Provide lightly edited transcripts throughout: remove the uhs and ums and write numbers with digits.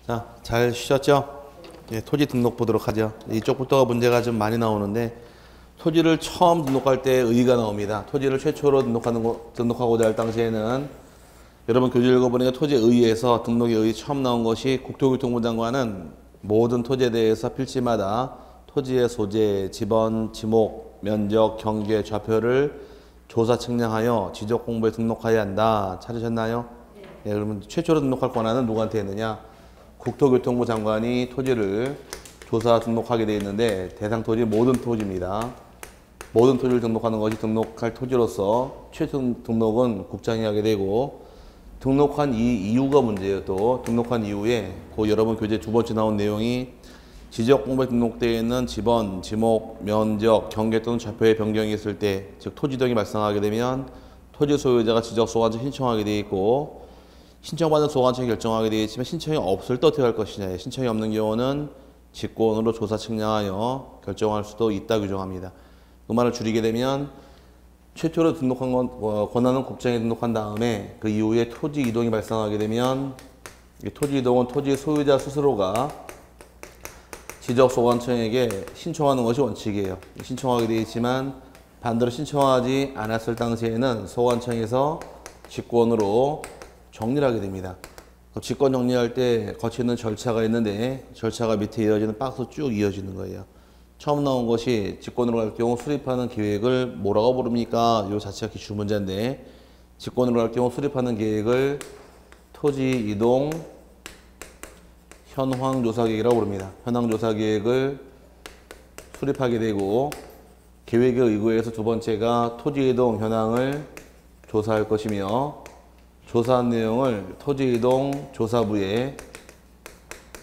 자, 잘 쉬셨죠? 예, 토지 등록 보도록 하죠. 이쪽부터가 문제가 좀 많이 나오는데, 토지를 처음 등록할 때 의의가 나옵니다. 토지를 최초로 등록하고자 할 당시에는, 여러분 교재 읽어보니까 토지에 의의에서 등록의 의의 처음 나온 것이 국토교통부 장관은 모든 토지에 대해서 필지마다 토지의 소재, 지번, 지목, 면적, 경계, 좌표를 조사 측량하여 지적 공부에 등록해야 한다. 찾으셨나요? 네. 예, 그러면 최초로 등록할 권한은 누구한테 있느냐? 국토교통부 장관이 토지를 조사 등록하게 되어 있는데, 대상 토지 모든 토지입니다. 모든 토지를 등록하는 것이 등록할 토지로서 최초 등록은 국장이 하게 되고, 등록한 이 이유가 문제예요. 또 등록한 이후에 그 여러분 교재 두 번째 나온 내용이 지적 공부에 등록되어 있는 지번, 지목, 면적, 경계 또는 좌표의 변경이 있을 때, 즉 토지 이동이 발생하게 되면 토지 소유자가 지적 소관청 신청하게 되어 있고, 신청받은 소관청이 결정하게 되어 있지만 신청이 없을 때 어떻게 할 것이냐. 신청이 없는 경우는 직권으로 조사 측량하여 결정할 수도 있다 규정합니다. 그 말을 줄이게 되면 최초로 등록한 권한은 국장에 등록한 다음에 그 이후에 토지 이동이 발생하게 되면 이 토지 이동은 토지 소유자 스스로가 지적 소관청에게 신청하는 것이 원칙이에요. 신청하게 되어 있지만 반대로 신청하지 않았을 당시에는 소관청에서 직권으로 정리를 하게 됩니다. 직권 정리할 때 거치는 절차가 있는데, 절차가 밑에 이어지는 박스 쭉 이어지는 거예요. 처음 나온 것이 직권으로 갈 경우 수립하는 계획을 뭐라고 부릅니까? 이 자체가 기출 문제인데, 직권으로 갈 경우 수립하는 계획을 토지 이동 현황 조사 계획이라고 부릅니다. 현황 조사 계획을 수립하게 되고, 계획에 의거해서 두 번째가 토지 이동 현황을 조사할 것이며, 조사한 내용을 토지이동 조사부에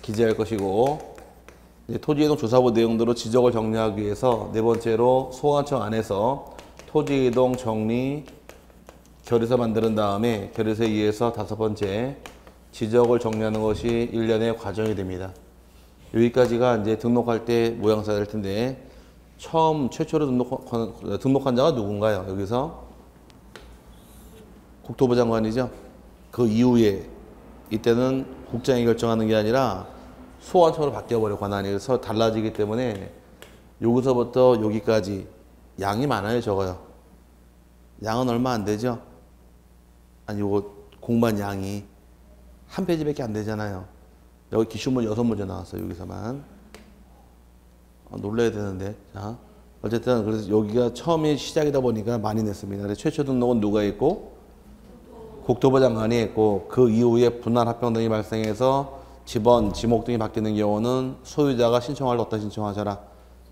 기재할 것이고, 토지이동 조사부 내용대로 지적을 정리하기 위해서 네 번째로 소관청 안에서 토지이동 정리 결의서 만드는 다음에 결의서에 의해서 다섯 번째 지적을 정리하는 것이 일련의 과정이 됩니다. 여기까지가 이제 등록할 때 모양새가 될 텐데, 처음 최초로 등록한 자가 누군가요? 여기서 국토부 장관이죠. 그 이후에 이때는 국장이 결정하는 게 아니라 소관청으로 바뀌어버려. 권한이. 그래서 달라지기 때문에 여기서부터 여기까지 양이 많아요. 적어요. 양은 얼마 안 되죠. 아니 요거 공부한 양이 한 페이지밖에 안 되잖아요. 여기 기출문 6문제 나왔어요. 여기서만. 놀라야 되는데. 자, 어쨌든 그래서 여기가 처음에 시작이다 보니까 많이 냈습니다. 그래서 최초 등록은 누가 있고? 국토부 장관이 했고, 그 이후에 분할 합병 등이 발생해서 지번, 지목 등이 바뀌는 경우는 소유자가 신청할 때 어디다 신청하셔라.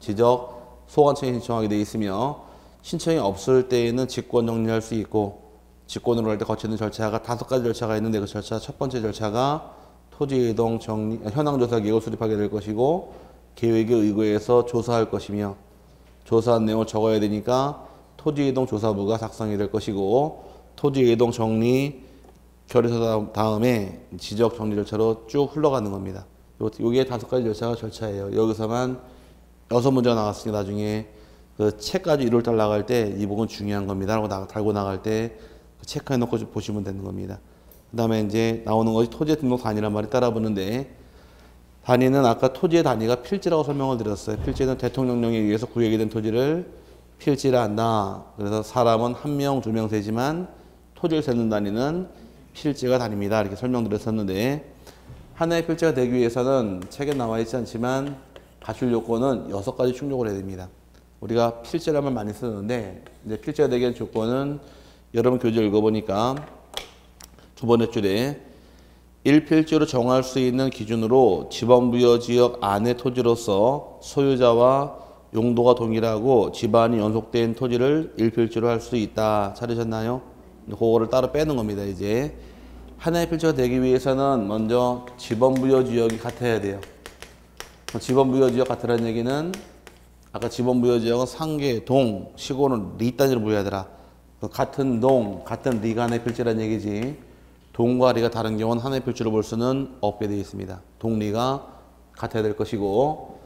지적, 소관청이 신청하게 돼 있으며, 신청이 없을 때에는 직권 정리할 수 있고, 직권으로 할 때 거치는 절차가 5가지 절차가 있는데, 그 절차 첫 번째 절차가 토지 이동 정리, 현황 조사 계획을 수립하게 될 것이고, 계획에 의거해서 조사할 것이며, 조사한 내용을 적어야 되니까 토지 이동 조사부가 작성이 될 것이고, 토지 이동 정리 결의서 다음에 지적 정리 절차로 쭉 흘러가는 겁니다. 요게 5가지 절차가 절차예요. 여기서만 6문제가 나왔으니 나중에 그 책까지 1월달 나갈 때 이 부분 중요한 겁니다. 라고 달고 나갈 때 체크해 놓고 좀 보시면 되는 겁니다. 그 다음에 이제 나오는 것이 토지 등록 단위란 말이 따라붙는데, 단위는 아까 토지의 단위가 필지라고 설명을 드렸어요. 필지는 대통령령에 의해서 구역이 된 토지를 필지라 한다. 그래서 사람은 1명, 2명 되지만 토지를 세는 단위는 필지가 단위입니다. 이렇게 설명드렸었는데, 하나의 필지가 되기 위해서는 책에 나와 있지 않지만 가출 요건은 6가지 충족을 해야 됩니다. 우리가 필지라면 많이 쓰는데, 이제 필지가 되기 위한 조건은 여러분 교재 읽어보니까 두 번째 줄에 1필지로 정할 수 있는 기준으로 지방부여지역 안의 토지로서 소유자와 용도가 동일하고 지반이 연속된 토지를 1필지로 할 수 있다. 찾으셨나요? 그거를 따로 빼는 겁니다. 이제 하나의 필지가 되기 위해서는 먼저 지번부여지역이 같아야 돼요. 지번부여지역 같으라는 얘기는, 아까 지번부여지역은 상계, 동, 시고는 리 단위로 부여하더라. 같은 동, 같은 리가 하나의 필지라는 얘기지, 동과 리가 다른 경우는 하나의 필지로 볼 수는 없게 되어 있습니다. 동리가 같아야 될 것이고,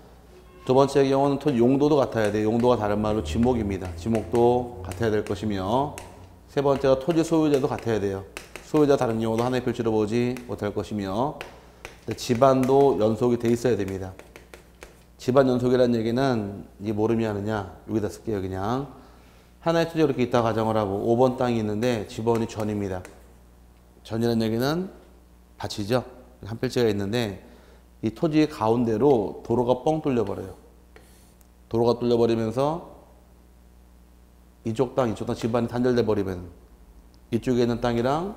두 번째 경우는 토지 용도도 같아야 돼요. 용도가 다른 말로 지목입니다. 지목도 같아야 될 것이며, 세 번째가 토지 소유자도 같아야 돼요. 소유자 다른 경우도 하나의 필지로 보지 못할 것이며, 집안도 연속이 돼 있어야 됩니다. 집안 연속이라는 얘기는 이 모름이 하느냐, 여기다 쓸게요. 그냥 하나의 토지가 이렇게 있다 가정을 하고 5번 땅이 있는데 집원이 전입니다. 전이라는 얘기는 밭이죠. 한 필지가 있는데 이 토지의 가운데로 도로가 뻥 뚫려버려요. 도로가 뚫려버리면서 이쪽 땅 집안이 단절돼 버리면 이쪽에 있는 땅이랑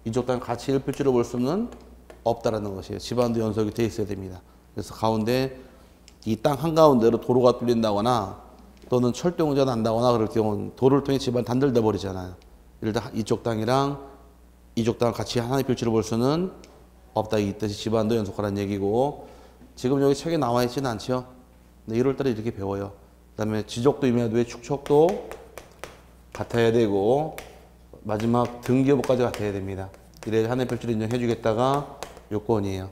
이쪽 땅 같이 일필지로 볼 수는 없다라는 것이에요. 집안도 연속이 돼 있어야 됩니다. 그래서 가운데 이 땅 한가운데로 도로가 뚫린다거나 또는 철도공사가 난다거나 그럴 경우는 도로를 통해 집안이 단절돼 버리잖아요. 예를 들어 이쪽 땅이랑 이쪽 땅을 같이 하나의 필지로 볼 수는 없다. 이 뜻이 집안도 연속하라는 얘기고, 지금 여기 책에 나와 있지는 않죠. 근데 1월 달에 이렇게 배워요. 그 다음에 지적도 임야도의 축척도 같아야 되고 마지막 등기여부까지 같아야 됩니다. 이래 하나의 필지를 인정해 주겠다가 요건이에요.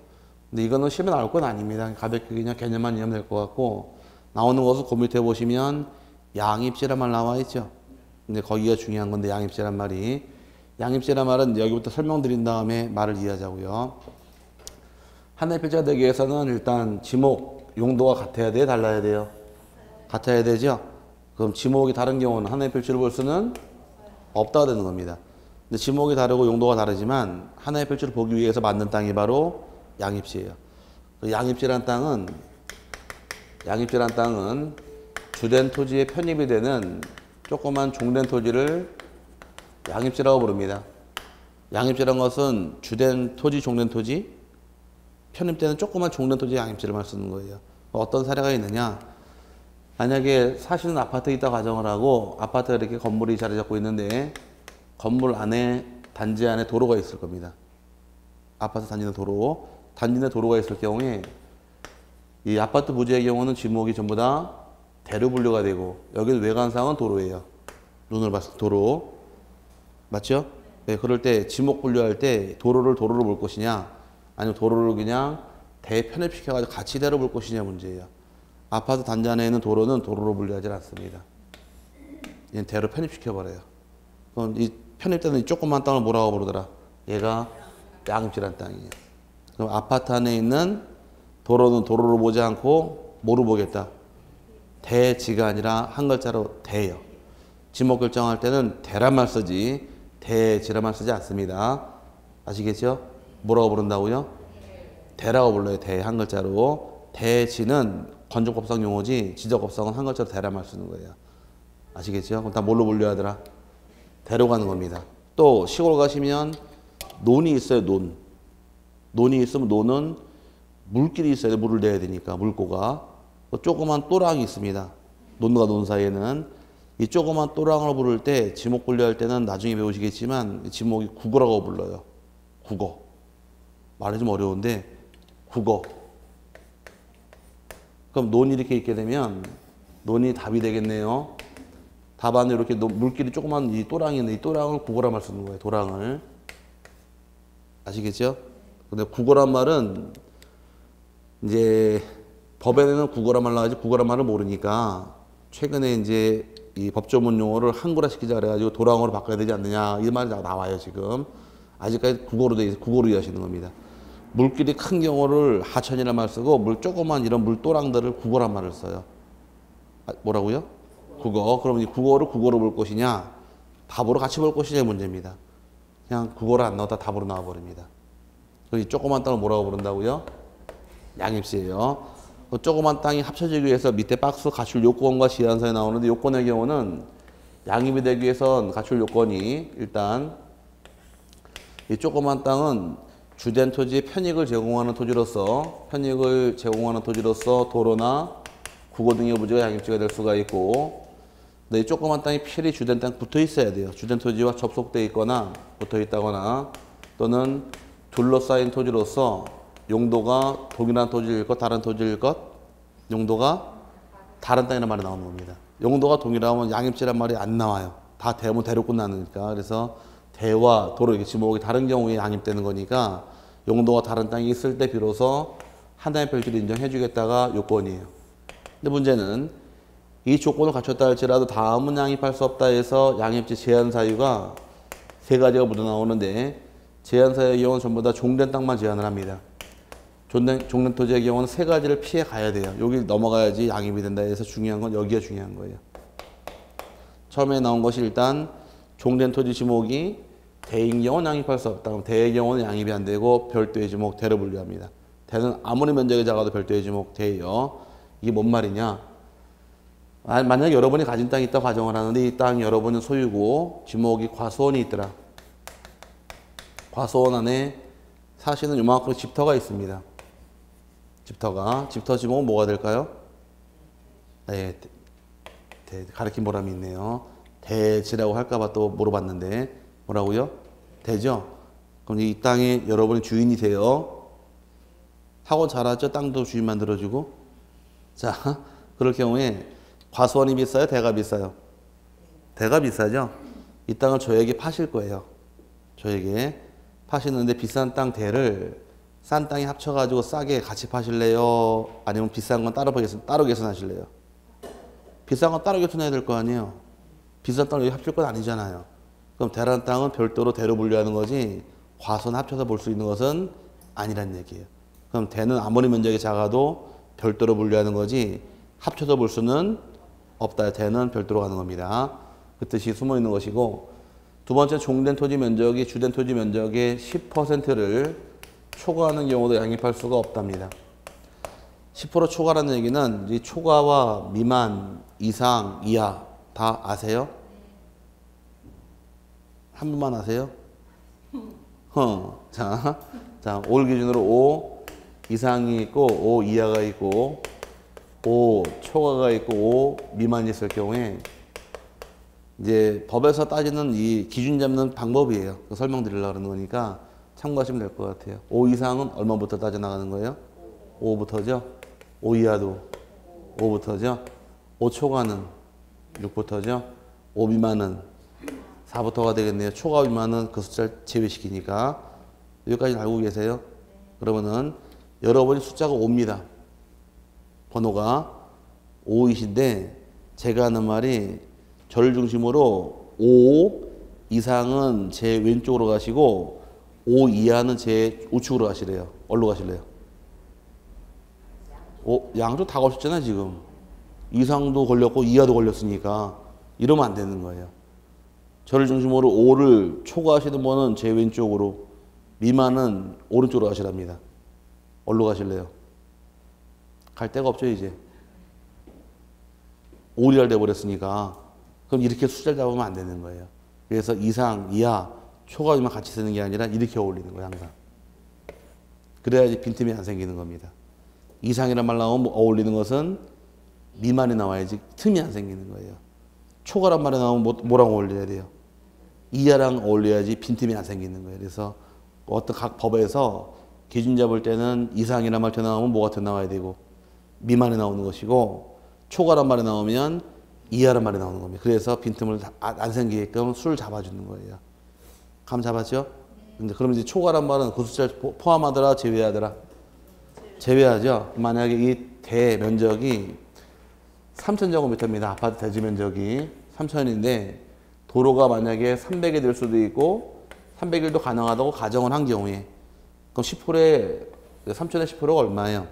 근데 이거는 시험에 나올 건 아닙니다. 가볍게 그냥 개념만 이해하면 될 것 같고, 나오는 것은 그 밑에 보시면 양입지란 말 나와 있죠. 근데 거기가 중요한 건데, 양입지란 말이. 양입지란 말은 여기부터 설명드린 다음에 말을 이해하자고요. 하나의 필지가 되기 위해서는 일단 지목, 용도가 같아야 돼요? 달라야 돼요? 같아야 되죠? 그럼 지목이 다른 경우는 하나의 필지를 볼 수는 없다가 되는 겁니다. 근데 지목이 다르고 용도가 다르지만 하나의 필지를 보기 위해서 만든 땅이 바로 양입지예요. 양입지란 땅은 주된 토지에 편입이 되는 조그만 종된 토지를 양입지라고 부릅니다. 양입지란 것은 주된 토지, 종된 토지, 편입되는 조그만 종된 토지 양입지를 쓰는 거예요. 어떤 사례가 있느냐? 만약에 사시는 아파트에 있다 가정을 하고 아파트가 이렇게 건물이 자리 잡고 있는데 건물 안에 단지 안에 도로가 있을 겁니다. 아파트 단지 내 단지 내 도로가 있을 경우에 이 아파트 부지의 경우는 지목이 전부 다 대로 분류가 되고, 여기는 외관상은 도로예요. 눈을 봤을 때 도로. 맞죠? 네, 그럴 때 지목 분류할 때 도로를 볼 것이냐, 아니면 도로를 그냥 대편입시켜가지고 같이 대로 볼 것이냐 문제예요. 아파트 단지 안에 있는 도로는 도로로 분류하지 않습니다. 얘는 대로 편입시켜버려요. 그럼 이 편입되는 이 조그만 땅을 뭐라고 부르더라? 얘가 양입지란 땅이에요. 그럼 아파트 안에 있는 도로는 도로로 보지 않고 뭐로 보겠다? 대지가 아니라 한 글자로 대예요. 지목 결정할 때는 대란 말 쓰지 대지란 말 쓰지 않습니다. 아시겠죠? 뭐라고 부른다고요? 대라고 불러요. 대 한 글자로. 대지는 건축법상 용어지 지적법상은 한 글자로 대란 말 쓰는 거예요. 아시겠죠? 그럼 다 뭘로 분류하더라? 대로 가는 겁니다. 또 시골 가시면 논이 있어요. 논이 있으면 논은 물길이 있어야 돼. 물을 내야 되니까 물고가. 조그만 또랑이 있습니다. 논과 논 사이에는. 이 조그만 또랑을 부를 때 지목 분류할 때는 나중에 배우시겠지만 지목이 국어라고 불러요. 국어. 말이 좀 어려운데 국어. 그럼 논이 이렇게 있게 되면 논이 답이 되겠네요. 답안에 이렇게 물길이 조그만 이 또랑이 있는데 이 또랑을 국어란 말 쓰는 거예요. 도랑을. 아시겠죠? 근데 국어란 말은 이제 법에는 국어란 말 나가지 국어란 말을 모르니까 최근에 이제 이 법조문 용어를 한글화 시키자 그래가지고 도랑어로 바꿔야 되지 않느냐 이 말이 나와요. 지금 아직까지 국어로 이해하시는 겁니다. 물길이 큰 경우를 하천이라는 말 쓰고 물 조그만 이런 물도랑들을 국어란 말을 써요. 뭐라고요? 국어. 그럼 이 국어를 국어로 볼 것이냐 답으로 같이 볼 것이냐 문제입니다. 그냥 국어를 안 넣었다 답으로 나와버립니다. 이 조그만 땅을 뭐라고 부른다고요? 양입지예요. 그 조그만 땅이 합쳐지기 위해서 밑에 박스 가출 요건과 제한사에 나오는데 요건의 경우는 양입이 되기 위해선 가출 요건이 일단 이 조그만 땅은 주된 토지의 편익을 제공하는 토지로서 도로나 국어 등의 부지가 양입지가 될 수가 있고, 근데 이 조그만 땅이 필히 주된 땅 붙어 있어야 돼요. 주된 토지와 접속되어 있거나 붙어 있다거나 또는 둘러싸인 토지로서 용도가 동일한 토지일 것, 다른 토지일 것, 용도가 다른 땅이라는 말이 나오는 겁니다. 용도가 동일하면 양입지란 말이 안 나와요. 다 대면 대로 끝나니까. 그래서 대와 도로 이렇게 지목이 다른 경우에 양입되는 거니까 용도가 다른 땅이 있을 때 비로소 하나의 필지를 인정해 주겠다가 요건이에요. 근데 문제는 이 조건을 갖췄다 할지라도 다음은 양입할 수 없다 해서 양입지 제한 사유가 세 가지가 묻어 나오는데 제한 사유의 경우는 전부 다 종된 땅만 제한을 합니다. 종된 토지의 경우는 세 가지를 피해 가야 돼요. 여기 넘어가야지 양입이 된다 해서 중요한 건 여기가 중요한 거예요. 처음에 나온 것이 일단 종된 토지 지목이 대인 경우는 양입할 수 없다. 그럼 대의 경우는 양입이 안 되고 별도의 지목 대로 분류합니다. 대는 아무리 면적이 작아도 별도의 지목 대예요. 이게 뭔 말이냐? 만약 여러분이 가진 땅이 있다고 가정을 하는데 이 땅이 여러분의 소유고 지목이 과수원이 있더라. 과수원 안에 사실은 요만큼 집터가 있습니다. 집터 지목은 뭐가 될까요? 네, 가르친 보람이 있네요. 대지라고 할까봐 또 물어봤는데 뭐라고요? 대죠? 그럼 이 땅에 여러분이 주인이 돼요. 학원 잘하죠? 땅도 주인 만들어주고. 자, 그럴 경우에 과수원이 비싸요? 대가 비싸요? 대가 비싸죠? 이 땅을 저에게 파실 거예요. 저에게 파시는데 비싼 땅 대를 싼 땅에 합쳐가지고 싸게 같이 파실래요? 아니면 비싼 건 따로 계산하실래요? 비싼 건 따로 계산해야 될 거 아니에요? 비싼 땅을 여기 합칠 건 아니잖아요. 그럼 대라는 땅은 별도로 대로 분류하는 거지 과수원 합쳐서 볼 수 있는 것은 아니란 얘기예요. 그럼 대는 아무리 면적이 작아도 별도로 분류하는 거지 합쳐서 볼 수는 없다. 대는 별도로 가는 겁니다. 그 뜻이 숨어 있는 것이고, 두 번째 종된 토지 면적이 주된 토지 면적의 10%를 초과하는 경우도 양입할 수가 없답니다. 10% 초과라는 얘기는 이 초과와 미만, 이상, 이하 다 아세요? 한 분만 아세요? 자, 5를 기준으로 5 이상이 있고 5 이하가 있고 5 초과가 있고 5 미만이 있을 경우에 이제 법에서 따지는 이 기준 잡는 방법이에요. 설명드리려고 하는 거니까 참고하시면 될 것 같아요. 5 이상은 얼마부터 따져나가는 거예요? 5부터죠. 5 이하도 5부터죠. 5 초과는 6부터죠. 5 미만은 4부터가 되겠네요. 초과 미만은 그 숫자를 제외시키니까. 여기까지는 알고 계세요? 그러면은 여러분이 숫자가 5입니다. 번호가 5이신데 제가 하는 말이 저를 중심으로 5 이상은 제 왼쪽으로 가시고 5 이하는 제 우측으로 가시래요. 어디로 가실래요? 양쪽 다 걸렸잖아요 지금. 이상도 걸렸고 이하도 걸렸으니까 이러면 안 되는 거예요. 저를 중심으로 5를 초과하시는 분은 제 왼쪽으로, 미만은 오른쪽으로 가시랍니다. 어디로 가실래요? 갈 데가 없죠 이제. 5리알 돼버렸으니까. 그럼 이렇게 숫자를 잡으면 안 되는 거예요. 그래서 이상, 이하, 초과만 같이 쓰는 게 아니라 이렇게 어울리는 거예요 항상. 그래야지 빈틈이 안 생기는 겁니다. 이상이란 말 나오면 어울리는 것은 미만이 나와야지 틈이 안 생기는 거예요. 초과란 말이 나오면 뭐랑 어울려야 돼요? 이하랑 어울려야지 빈틈이 안 생기는 거예요. 그래서 어떤 각 법에서 기준 잡을 때는 이상이란 말 튀어나오면 뭐가 튀어나와야 되고 미만이 나오는 것이고 초과란 말이 나오면 이하란 말이 나오는 겁니다. 그래서 빈틈을 안 생기게끔 수를 잡아주는 거예요. 감 잡았죠? 근데 그럼 이제 초과란 말은 그 숫자를 포함하더라 제외하더라? 제외하죠. 만약에 이 대 면적이 3,000제곱미터입니다. 아파트 대지 면적이 3,000인데 도로가 만약에 300이 될 수도 있고 300일도 가능하다고 가정을 한 경우에 그럼 10%에 3,000의 10%가 얼마예요?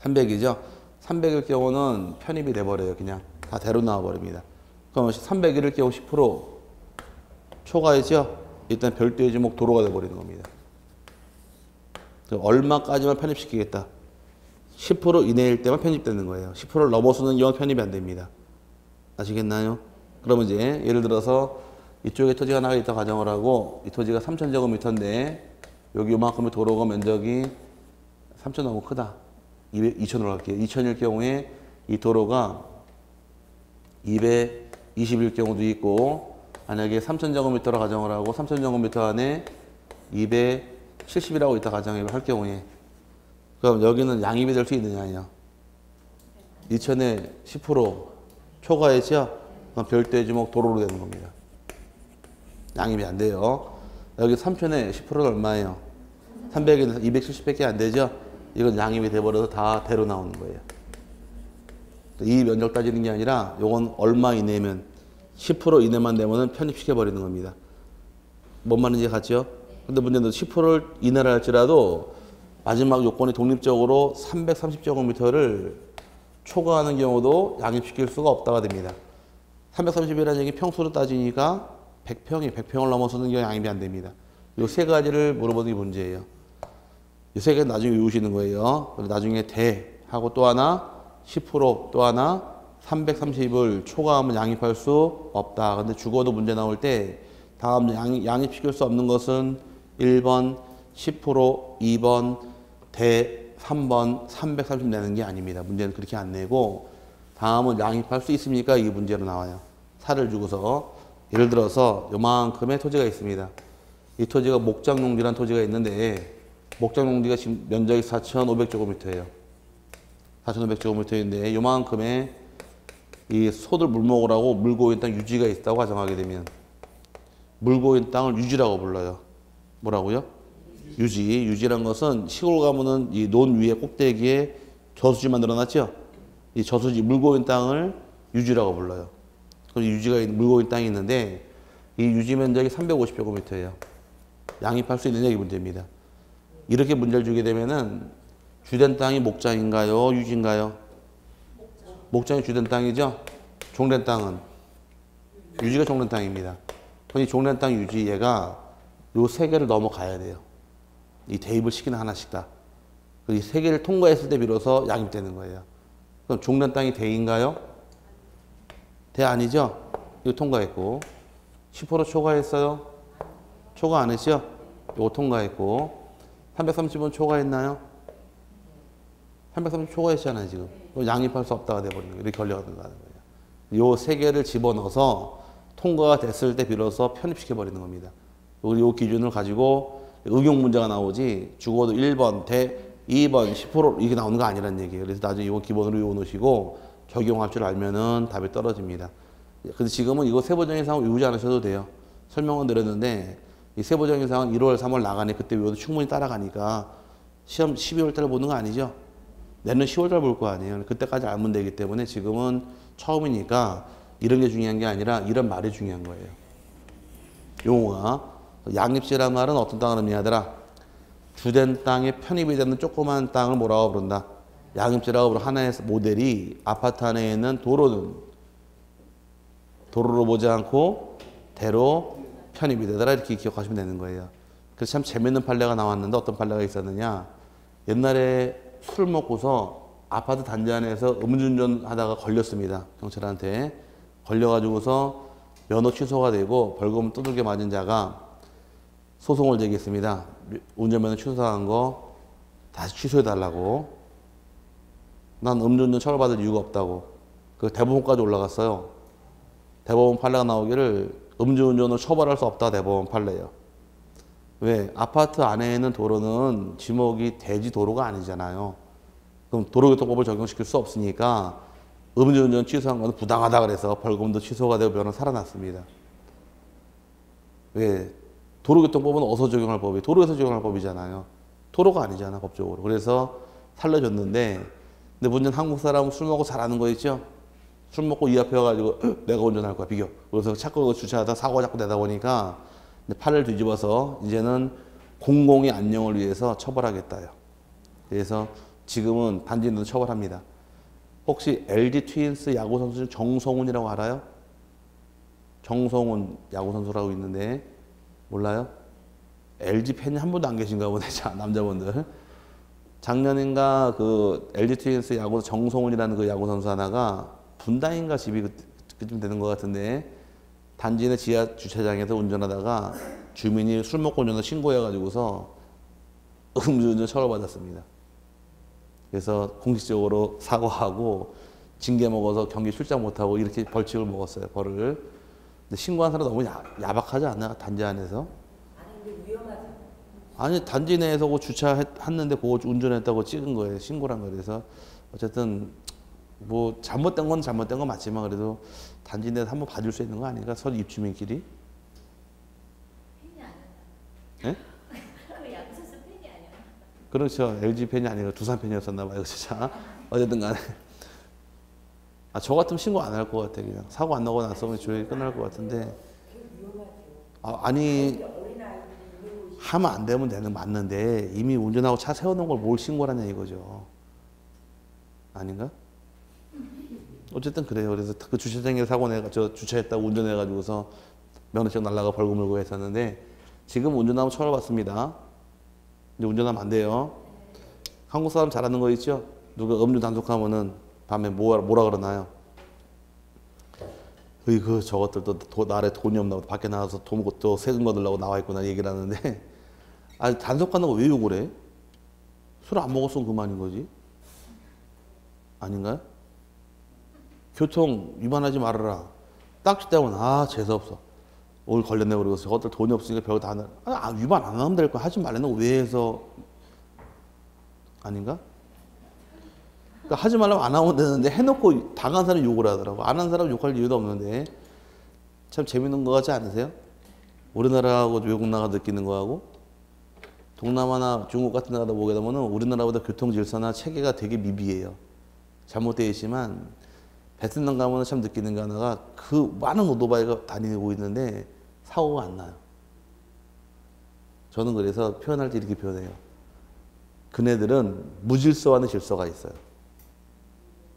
300이죠. 300일 경우는 편입이 돼버려요. 그냥 다 대로 나와버립니다. 그럼 300일일 경우 10% 초과이죠. 일단 별도의 지목 도로가 돼버리는 겁니다. 얼마까지만 편입시키겠다. 10% 이내일 때만 편입되는 거예요. 10%를 넘어서는 경우 편입이 안 됩니다. 아시겠나요? 그러면 이제 예를 들어서 이쪽에 토지가 하나가 있다 가정을 하고 이 토지가 3,000제곱미터인데 여기 요만큼의 도로가 면적이 3,000 너무 크다. 2,000으로 할게요. 2,000일 경우에 이 도로가 220일 경우도 있고 만약에 3,000제곱미터로 가정을 하고 3,000제곱미터 안에 270이라고 있다 가정을 할 경우에 그럼 여기는 양입이 될 수 있느냐 아니냐? 2,000에 10% 초과했죠? 그럼 별도의 지목 도로로 되는 겁니다. 양입이 안 돼요. 여기 3,000에 10%는 얼마예요? 300에서 270밖에 안 되죠? 이건 양입이 돼버려서 다 대로 나오는 거예요. 이 면적 따지는 게 아니라 요건 얼마 이내면 10% 이내만 되면은 편입시켜 버리는 겁니다. 뭔 말인지 같죠? 근데 문제는 10%를 이내라 할지라도 마지막 요건이 독립적으로 330제곱미터를 초과하는 경우도 양입시킬 수가 없다가 됩니다. 330이라는 얘기 평수로 따지니까 100평을 넘어서는 경우 양입이 안 됩니다. 이 세 가지를 물어보는 게 문제예요. 이 세 가지 나중에 외우시는 거예요. 그리고 나중에 대하고 또 하나 10%또 하나 330을 초과하면 양입할 수 없다. 근데 죽어도 문제 나올 때 다음 양입시킬 수 없는 것은 1번 10%, 2번 대 3번 330 내는 게 아닙니다. 문제는 그렇게 안 내고 다음은 양입할 수 있습니까? 이게 문제로 나와요. 살을 주고서 예를 들어서 요만큼의 토지가 있습니다. 이 토지가 목장농지라는 토지가 있는데 목장농지가 지금 면적이 4,500제곱미터예요. 4,500제곱미터인데 요만큼의 이 소들 물 먹으라고 물고인 땅 유지가 있다고 가정하게 되면 물고인 땅을 유지라고 불러요. 뭐라고요? 유지란 것은 시골 가면은 이 논 위에 꼭대기에 저수지 만들어놨죠? 이 저수지 물고인 땅을 유지라고 불러요. 그럼 유지가 있는 물고인 땅이 있는데 이 유지 면적이 350제곱미터예요. 양입할 수 있느냐 이 문제입니다. 이렇게 문제를 주게 되면은 주된 땅이 목장인가요? 유지인가요? 목장이 주된 땅이죠? 종된 땅은 유지가 종된 땅입니다. 그럼 이 종된 땅 유지 얘가 요 세 개를 넘어가야 돼요. 이 대입을 시키는 하나씩 다. 이 세 개를 통과했을 때 비로소 양입되는 거예요. 그럼 종된 땅이 대인가요? 대 아니죠? 이거 통과했고 10% 초과했어요? 초과 안 했죠? 이거 통과했고 330은 초과했나요? 330 초과했잖아요 지금. 양입할 수 없다가 돼버린 거예요. 이렇게 권리가 들어가는 거예요. 요 세 개를 집어넣어서 통과가 됐을 때 비로소 편입시켜버리는 겁니다. 요 기준을 가지고 응용 문제가 나오지 죽어도 1번 대 2번 10% 이게 나오는 거 아니란 얘기예요. 그래서 나중에 이거 기본으로 외워놓으시고 적용할 줄 알면은 답이 떨어집니다. 근데 지금은 이거 세부적인 외우지 않으셔도 돼요. 설명은 드렸는데 이 세부적인 상황은 1월, 3월 나가니 그때 외워도 충분히 따라가니까 시험 12월 달에 보는 거 아니죠? 내년 10월 달 볼 거 아니에요. 그때까지 알면 되기 때문에 지금은 처음이니까 이런 게 중요한 게 아니라 이런 말이 중요한 거예요. 용어가 양립지란 말은 어떤 땅을 의미하더라? 주된 땅에 편입이 되는 조그만 땅을 뭐라고 부른다? 양립지라고 부르는 하나의 모델이 아파트 안에 있는 도로로 보지 않고 대로 편입이 되더라 이렇게 기억하시면 되는 거예요. 그래서 참 재밌는 판례가 나왔는데 어떤 판례가 있었느냐? 옛날에 술 먹고서 아파트 단지 안에서 음주운전 하다가 걸렸습니다. 경찰한테 걸려가지고서 면허 취소가 되고 벌금 두들겨 맞은 자가 소송을 제기했습니다. 운전면허 취소한 거 다시 취소해달라고. 난 음주운전 처벌받을 이유가 없다고. 그 대법원까지 올라갔어요. 대법원 판례가 나오기를 음주운전을 처벌할 수 없다 대법원 판례예요. 왜? 아파트 안에 있는 도로는 지목이 대지 도로가 아니잖아요. 그럼 도로교통법을 적용시킬 수 없으니까 음주운전 취소한 건 부당하다 그래서 벌금도 취소가 되고 면허 살아났습니다. 왜? 도로교통법은 어디서 적용할 법이 도로에서 적용할 법이잖아요. 도로가 아니잖아 법적으로. 그래서 살려줬는데 근데 문제는 한국 사람은 술 먹고 잘하는 거 있죠? 술 먹고 이 앞에 와가지고 내가 운전할 거야 비교. 그래서 자꾸 주차하다 사고가 자꾸 내다 보니까 팔을 뒤집어서 이제는 공공의 안녕을 위해서 처벌하겠다요. 그래서 지금은 단지인도 처벌합니다. 혹시 LG 트윈스 야구 선수 중 정성훈이라고 알아요? 정성훈 야구 선수라고 있는데 몰라요? LG 팬이 한 분도 안 계신가 보네. 남자분들. 작년인가 그 LG 트윈스 야구 정성훈이라는 그 야구 선수 하나가 분당인가 집이 그쯤 되는 것 같은데 단지 내 지하 주차장에서 운전하다가 주민이 술 먹고 운전을 신고해가지고서 음주운전 처벌받았습니다. 그래서 공식적으로 사과하고 징계 먹어서 경기 출장 못하고 이렇게 벌칙을 먹었어요. 벌을. 근데 신고한 사람 너무 야박하지 않나? 단지 안에서? 아니 근데 위험하지. 아니 단지 내에서 그 주차했는데 그거 운전했다고 찍은 거예요. 신고란 거예요. 그래서 어쨌든 뭐 잘못된 건 잘못된 건 맞지만 그래도 단지 내에서 한번 봐줄 수 있는 거 아닌가? 서로 입주민끼리? 팬이 아니야. 예? 야구 선수 팬이 아니야. 그렇죠. LG 팬이 아니라 두산 팬이었었나 봐요. 진짜. 어쨌든 간에. 아, 저 같으면 신고 안 할 것 같아. 그냥 사고 안 나고 났으면 조용히 끝날 것 같은데. 아니 하면 안 되면 되는 맞는데 이미 운전하고 차 세워놓은 걸 뭘 신고하냐 이거죠. 아닌가? 어쨌든 그래요. 그래서 그 주차장에 사고 내가 저 주차했다고 운전해가지고서 면허증 날라가 벌금 물고 했었는데 지금 운전하면 처벌받습니다. 이제 운전하면 안 돼요. 한국 사람 잘하는 거 있죠? 누가 음주 단속하면은 밤에 뭐라 그러나요? 그 저것들도 나래 돈이 없나고 밖에 나가서 또 세금 거들라고 나와 있구나 얘기를 하는데 아 단속하는 거 왜 욕을 해? 술 안 먹었으면 그만인 거지. 아닌가요? 교통 위반하지 말아라. 딱지 때문에 재수없어. 오늘 걸렸네 그러고 저것들 돈이 없으니까 별거 다 하나. 위반 안 하면 될 거 하지 말라는 거 왜 해서 아닌가? 그러니까 하지 말라면 안 하면 되는데 해놓고 당한 사람이 욕을 하더라고. 안 한 사람 욕할 이유도 없는데 참 재밌는 거 같지 않으세요? 우리나라하고 외국 나가 느끼는 거하고 동남아나 중국 같은 데 가다 보게 되면 우리나라보다 교통 질서나 체계가 되게 미비해요. 잘못되어 있지만 베트남 가면 참 느끼는 게 하나가 그 많은 오토바이가 다니고 있는데 사고가 안 나요. 저는 그래서 표현할 때 이렇게 표현해요. 그네들은 무질서와는 질서가 있어요.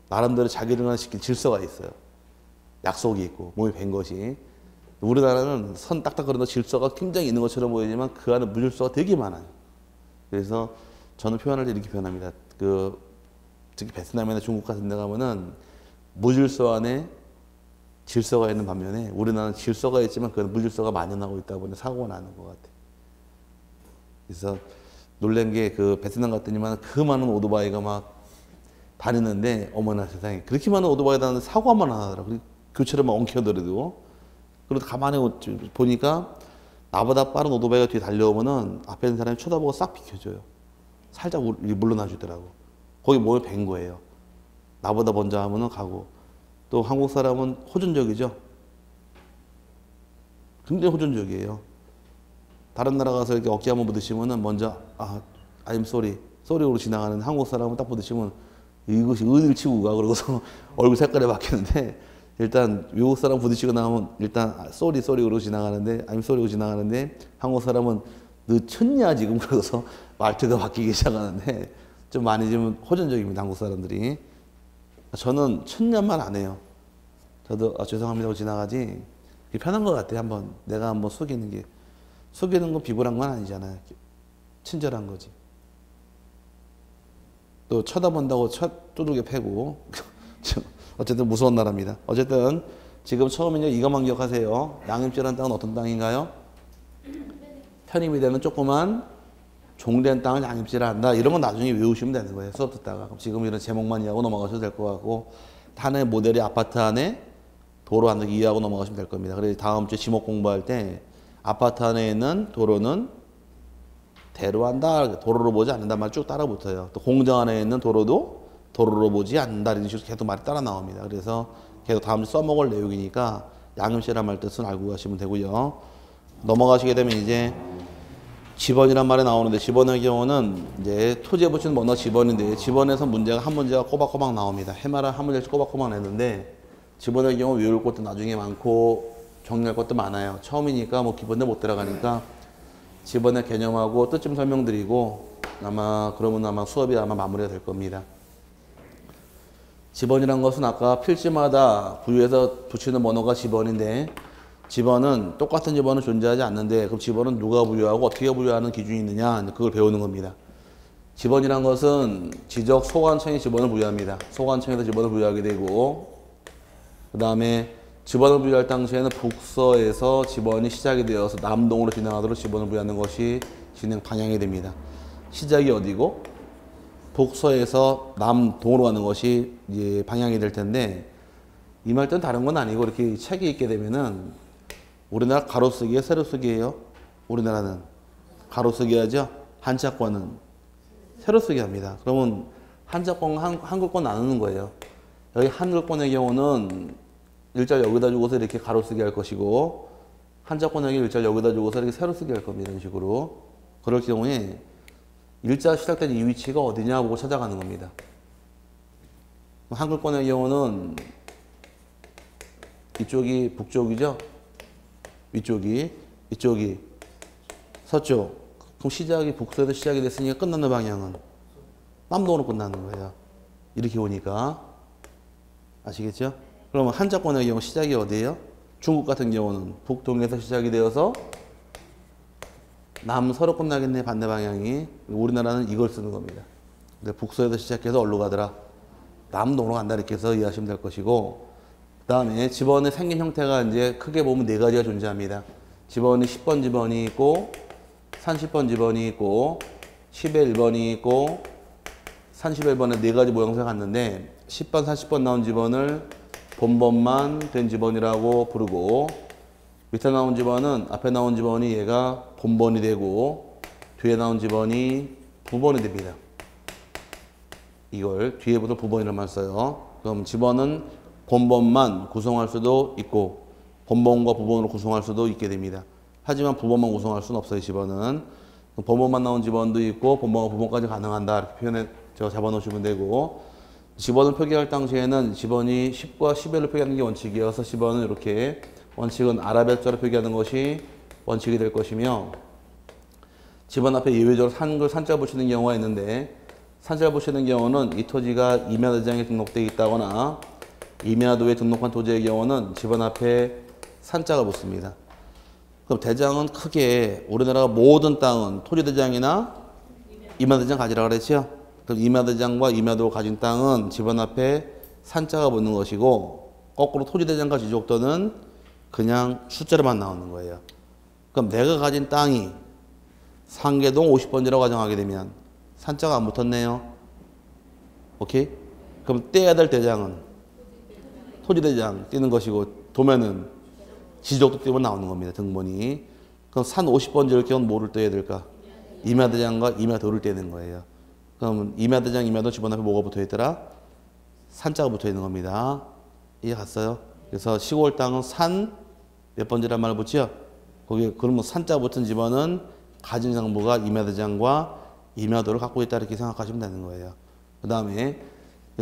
나름대로 자기들만 시킨 질서가 있어요. 약속이 있고 몸이 밴 것이. 우리나라는 선 딱딱 그려도 질서가 굉장히 있는 것처럼 보이지만 그 안에 무질서가 되게 많아요. 그래서 저는 표현할 때 이렇게 표현합니다. 특히 베트남이나 중국 같은 데 가면은 무질서 안에 질서가 있는 반면에 우리나라는 질서가 있지만 그 무질서가 만연하고 있다 보니 사고가 나는 것 같아요. 그래서 놀란 게 그 베트남 갔더니만 그 많은 오토바이가 막 다니는데 어머나 세상에 그렇게 많은 오토바이 다니는데 사고만 안 하더라고요. 교체를 막 엉켜들어도. 그래도 가만히 보니까 나보다 빠른 오토바이가 뒤에 달려오면은 앞에 있는 사람이 쳐다보고 싹 비켜줘요. 살짝 물러나 주더라고. 거기 몸을 밴 거예요. 나보다 먼저 하면은 가고. 또 한국 사람은 호전적이죠. 굉장히 호전적이에요. 다른 나라 가서 이렇게 어깨 한번 부딪히면은 먼저 I'm sorry, sorry로 지나가는 한국 사람은 딱 부딪히면 이것이 어디를 치고 가 그러고서 얼굴 색깔이 바뀌는데 일단 외국 사람 부딪히고 나면 일단 sorry 그러고 지나가는데 I'm sorry로 지나가는데 한국 사람은 너 쳤냐 지금 그러고서 말투가 바뀌기 시작하는데 좀 많이 좀 호전적입니다 한국 사람들이. 저는 쳤냐만 안 해요. 저도 죄송합니다 하고 지나가지. 편한 것 같아요. 내가 한번 속이는 게. 속이는 건 비굴한 건 아니잖아요. 친절한 거지. 또 쳐다본다고 두들겨 패고. 어쨌든 무서운 나라입니다. 어쨌든 지금 처음에는 이것만 기억하세요. 양임지라는 땅은 어떤 땅인가요? 편입이 되는 조그만 종된 땅을 양입지라 한다. 이런 건 나중에 외우시면 되는 거예요. 수업 듣다가. 그럼 지금 이런 제목만 이해하고 넘어가셔도 될 것 같고 하나의 모델이 아파트 안에 도로 안에 이해하고 넘어가시면 될 겁니다. 그래서 다음 주에 지목 공부할 때 아파트 안에 있는 도로는 대로한다. 도로로 보지 않는다 말 쭉 따라 붙어요. 또 공장 안에 있는 도로도 도로로 보지 않는다. 이런 식으로 계속 말이 따라 나옵니다. 그래서 계속 다음 주 써먹을 내용이니까 양임시란 말 뜻은 알고 가시면 되고요. 넘어가시게 되면 이제 지번이란 말이 나오는데 지번의 경우는 이제 토지에 붙이는 번호 지번인데 지번에서 문제가 한 문제가 꼬박꼬박 나옵니다. 해마다 한 문제씩 꼬박꼬박 내는데 지번의 경우 외울 것도 나중에 많고 정리할 것도 많아요. 처음이니까 뭐 기본에 못 들어가니까 지번의 개념하고 뜻 좀 설명드리고 그러면 아마 수업이 마무리가 될 겁니다. 지번이란 것은 아까 필지마다 부유해서 붙이는 번호가 지번인데 지번은 똑같은 지번은 존재하지 않는데 그럼 지번은 누가 부여하고 어떻게 부여하는 기준이 있느냐 그걸 배우는 겁니다. 지번이란 것은 지적 소관청이 지번을 부여합니다. 소관청에서 지번을 부여하게 되고 그 다음에 지번을 부여할 당시에는 북서에서 지번이 시작이 되어서 남동으로 진행하도록 지번을 부여하는 것이 진행 방향이 됩니다. 시작이 어디고 북서에서 남동으로 가는 것이 이제 방향이 될 텐데 이 말 뜻은 다른 건 아니고 이렇게 책이 있게 되면은 우리나라 가로쓰기예요, 세로쓰기예요? 우리나라는 가로쓰기 하죠. 한자권은 세로쓰기 합니다. 그러면 한자권, 한글권 나누는 거예요. 여기 한글권의 경우는 일자를 여기다 주고서 이렇게 가로쓰기 할 것이고 한자권의 경우 일자를 여기다 주고서 이렇게 세로쓰기 할 겁니다. 이런 식으로. 그럴 경우에 일자 시작된 이 위치가 어디냐 보고 찾아가는 겁니다. 한글권의 경우는 이쪽이 북쪽이죠. 위쪽이, 이쪽이 서쪽. 그럼 시작이 북서에서 시작이 됐으니까 끝나는 방향은 남동으로 끝나는 거예요. 이렇게 오니까. 아시겠죠? 그러면 한자권의 경우 시작이 어디예요? 중국 같은 경우는 북동에서 시작이 되어서 남서로 끝나겠네, 반대 방향이. 우리나라는 이걸 쓰는 겁니다. 근데 북서에서 시작해서 어디로 가더라? 남동으로 간다, 이렇게 해서 이해하시면 될 것이고, 그 다음에 집원의 생긴 형태가 이제 크게 보면 네 가지가 존재합니다. 집원이 10번 집원이 있고, 30번 집원이 있고, 10의 1번이 있고, 31번에 네 가지 모양새가 갔는데, 10번, 40번 나온 집원을 본번만 된 집원이라고 부르고, 밑에 나온 집원은 앞에 나온 집원이 얘가 본번이 되고, 뒤에 나온 집원이 부번이 됩니다. 이걸 뒤에부터 부번이라만 써요. 그럼 집원은 본번만 구성할 수도 있고 본번과 부번으로 구성할 수도 있게 됩니다. 하지만 부번만 구성할 수는 없어요. 집원은 본번만 나온 집원도 있고 본번과 부번까지 가능한다, 이렇게 표현해 잡아놓으시면 되고, 집원을 표기할 당시에는 집원이 10과 11을 표기하는 게 원칙이어서 집원은 이렇게 원칙은 아라뱃자로 표기하는 것이 원칙이 될 것이며, 집원 앞에 예외적으로 한글 산자 붙이는 경우가 있는데, 산자 붙이는 경우는 이 토지가 임야대장에 등록되어 있다거나 임야도에 등록한 토지의 경우는 집원 앞에 산자가 붙습니다. 그럼 대장은 크게 우리나라가 모든 땅은 토지대장이나 임야대장 가지라 그랬죠? 그럼 임야대장과 임야도를 가진 땅은 집원 앞에 산자가 붙는 것이고, 거꾸로 토지대장과 지족도는 그냥 숫자로만 나오는 거예요. 그럼 내가 가진 땅이 상계동 50번지라고 가정하게 되면 산자가 안 붙었네요. 오케이? 그럼 떼야 될 대장은 토지대장 떼는 것이고, 도면은 지적도 떼면 나오는 겁니다. 등본이. 그럼 산 50번 지을 경우는 뭐를 떼야 될까? 임야대장과 임야도를 떼는 거예요. 그럼 임야대장, 임야도 집원 앞에 뭐가 붙어 있더라? 산자가 붙어 있는 겁니다. 이해 갔어요? 그래서 시골 땅은 산 몇 번지란 말을 붙죠? 거기 그러면 산자 붙은 집원은 가진 상부가 임야대장과 임야도를 갖고 있다, 이렇게 생각하시면 되는 거예요. 그 다음에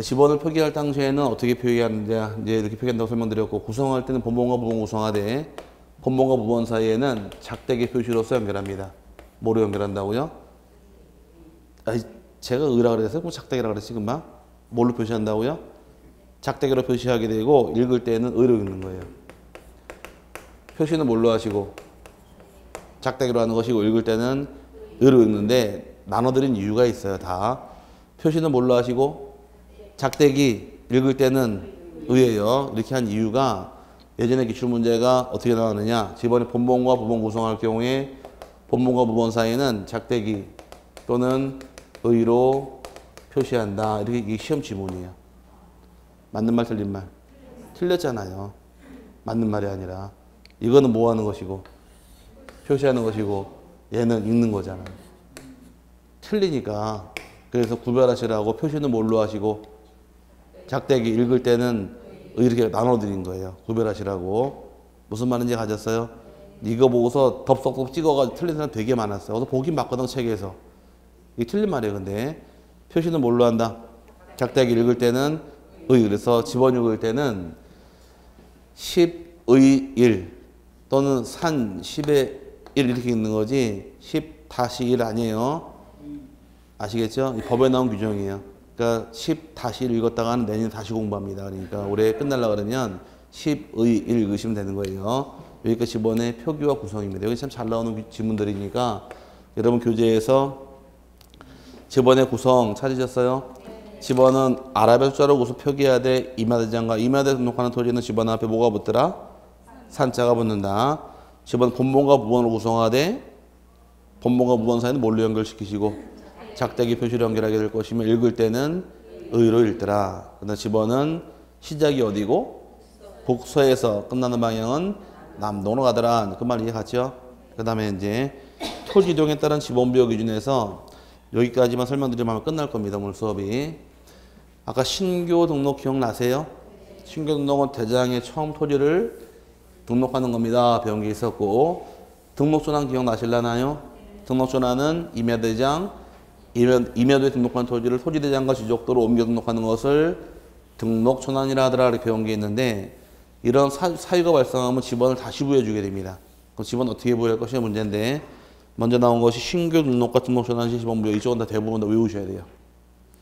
집원을 표기할 당시에는 어떻게 표기하는지 이제 이렇게 표기한다고 설명드렸고, 구성할 때는 본번과 부번 구성하되 본번과 부번 사이에는 작대기 표시로서 연결합니다. 뭐로 연결한다고요? 아니, 제가 의라 그랬어요? 뭐 작대기라 그랬지 금방? 뭘로 표시한다고요? 작대기로 표시하게 되고, 읽을 때는 의로 읽는 거예요. 표시는 뭘로 하시고? 작대기로 하는 것이고, 읽을 때는 의로 읽는데 나눠드린 이유가 있어요. 다. 표시는 뭘로 하시고? 작대기, 읽을 때는 의예요. 이렇게 한 이유가, 예전에 기출문제가 어떻게 나왔느냐, 집원의 본번과 부번 구성할 경우에 본번과 부번 사이에는 작대기 또는 의로 표시한다, 이렇게 이게 시험 지문이에요. 맞는 말 틀린 말? 틀렸잖아요. 맞는 말이 아니라. 이거는 뭐 하는 것이고 표시하는 것이고, 얘는 읽는 거잖아요. 틀리니까. 그래서 구별하시라고 표시는 뭘로 하시고 작대기, 읽을 때는 이렇게 나눠드린 거예요. 구별하시라고. 무슨 말인지 가졌어요? 이거 보고서 덥석덥 찍어가지고 틀린 사람 되게 많았어요. 어서 보긴 봤거든, 책에서. 이게 틀린 말이에요. 근데 표시는 뭘로 한다? 작대기 읽을 때는 의. 그래서 집원 읽을 때는 10의 1 또는 산 10의 1 이렇게 읽는 거지 10-1 아니에요. 아시겠죠? 이 법에 나온 규정이에요. 그러니까 10-1 읽었다가는 내년에 다시 공부합니다. 그러니까 올해 끝날라 그러면 10의 1 읽으시면 되는 거예요. 여기까지 집원의 표기와 구성입니다. 여기 참 잘 나오는 지문들이니까 여러분 교재에서 집원의 구성 찾으셨어요? 집원은 아랍의 숫자로 구성 표기해야 돼. 임야대장과 임야대 등록하는 토지는 집원 앞에 뭐가 붙더라? 산자가 붙는다. 집원 본번과 부번으로 구성하되 본번과 부번 사이는 뭘로 연결시키시고 작대기 표시로 연결하게 될 것이며, 읽을 때는 의로 읽더라. 그다음 집원은 시작이 어디고 북서에서 끝나는 방향은 남동으로 가더라. 그 말 이해 갔죠? 그 다음에 이제 토지 이동에 따른 집원부여 기준에서 여기까지만 설명드리면 끝날 겁니다. 오늘 수업이. 아까 신교 등록 기억나세요? 신교 등록은 대장에 처음 토지를 등록하는 겁니다. 배운 게 있었고, 등록조난 기억나실라나요? 등록조난은 임야대장, 임야도에 등록한 토지를 토지대장과 지족도로 옮겨 등록하는 것을 등록조난이라 하더라, 이렇게 배운 게 있는데, 이런 사유가 발생하면 집원을 다시 부여해주게 됩니다. 그럼 집원 어떻게 부여할 것이 문제인데, 먼저 나온 것이 신규 등록과 등록 전환 시 지번 무효. 이쪽은 다 대부분 다 외우셔야 돼요.